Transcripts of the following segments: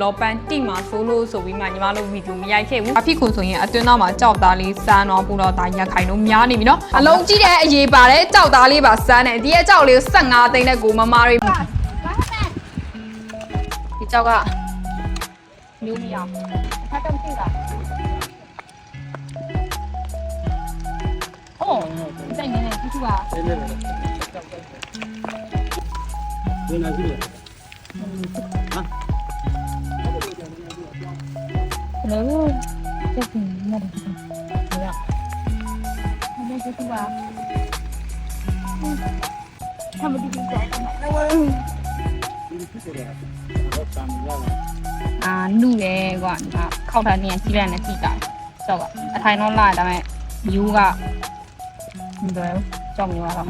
လောပန်တိမှာဆိုလို့ဆိုပြီးမှညီမတို့ဗီဒီယိုမရိုက်ခဲ့ဘူးအဖြစ်ခုဆိုရင်အတွင်းသားမှာကြောက်သားလေးစမ်းတော့ပူတော့ဒါရခိုင်တော့များနေပြီနော်အလုံးကြီးတဲ့အရေးပါတယ်ကြောက်သားလေးပါစမ်းတယ်ဒီရဲ့ကြောက်လေး15သိန်းနဲ့ကိုမမတွေဒီကြောက်ကမျိုးမရအောင်ဖတ်တော့သိတာ哦，在你那记住吧。对哪去了？啊？然后就是那里怎么样？那边记住吧。他们就是找他们。啊，路嘞，我啊，靠他年纪来的记得，知道吧？啊，太难来，咱们有个。唔對，ကြောက်နေပါလား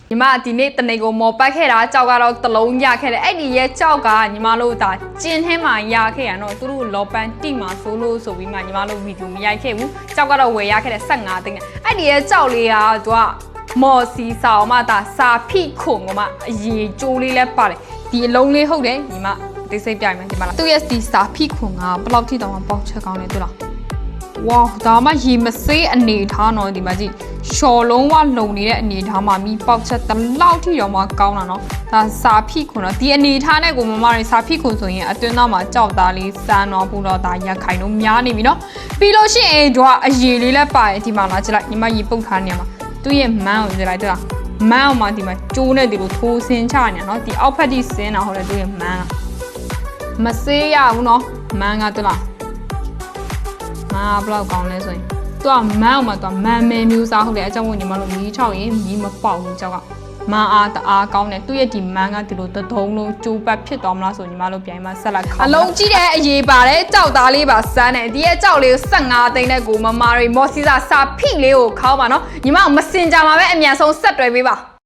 ညီမဒီနေ့တနေကိုမော်ပတ်ခဲ့တာကြောက်ကတော့တလုံးရခဲ့တယ်အဲ့ဒီရဲ့ကြောက်ကညီမတို့ဒါကျင်းထဲမှာရခဲ့ရတော့သူတို့လောပန်တိမှာဆိုလို့ဆိုပြီးမှညီမတို့ဗီဒီယိုမရိုက်ခဲ့ဘူးကြောက်ကတော့ဝယ်ရခဲ့တယ်15သိန်းအဲ့ဒီရဲ့ကြောက်လေးကသူကမော်စီဆောင်မှဒါစာဖိခုံကမှအရေးကြိုးလေးလဲပါတယ်ဒီအလုံးလေးဟုတ်တယ်ညီမတိတ်စိတ်ပြိုင်မယ်ဒီမှာသူ့ရဲ့ဒီစာဖိခုံကဘယ်လောက်ထိတောင်မှပေါက်ချက်ကောင်းလဲတွေ့လားဝါဒါမှရေမစေးအနေထားတော့ဒီမှာကြည့်ရှော်လုံးဝလုံနေတဲ့အနေထားမှာမိပေါက်ချက်တလောက်ထိရောမှကောင်းတာနော်ဒါစာဖိခွန်တော့ဒီအနေထားနဲ့ကိုမမတွေစာဖိခွန်ဆိုရင်အတွင်းသားမှာကြောက်သားလေးစမ်းတော့ပူတော့ဒါရခိုင်တော့များနေပြီနော်ပြီးလို့ရှိရင်တို့ကအရေလေးလည်းပါတယ်ဒီမှာလာကြည့်လိုက်ညီမရေပုတ်ထားနေရမှာသူ့ရဲ့မန်းကိုကြည့်လိုက်တွေ့လားမန်းအောင်မှဒီမှာကျိုးနဲ့ဒီလိုထိုးဆင်းချနေနော်ဒီအောက်ဖက်ထိဆင်းတာဟုတ်တယ်သူ့ရဲ့မန်းကမစေးရဘူးနော်မန်းကတွေ့လားဘလောက်ကောင်းလဲဆိုရင်သူကမန်းအောင်မှသူကမန်းမဲမျိုးစားဟုတ်တယ်အကြောင်းကိုညီမတို့မီးချောက်ရင်မီးမပေါက်ဘူးကြောက်ကမန်းအားတအားကောင်းတယ်သူ့ရဲ့ဒီမန်းကဒီလိုတထုံးလုံးကျိုးပတ်ဖြစ်သွားမလားဆိုညီမတို့ပြန်မှဆက်လက်ခေါင်းအလုံးကြီးတဲ့အရေးပါတယ်ကြောက်သားလေးပါစမ်းတယ်ဒီရဲ့ကြောက်လေး15သိန်းနဲ့ကိုမမတွေမော်စီစာစာဖိလေးကိုခေါင်းပါနော်ညီမမစင်ကြမှာပဲအမြန်ဆုံးဆက်တွဲပေးပါ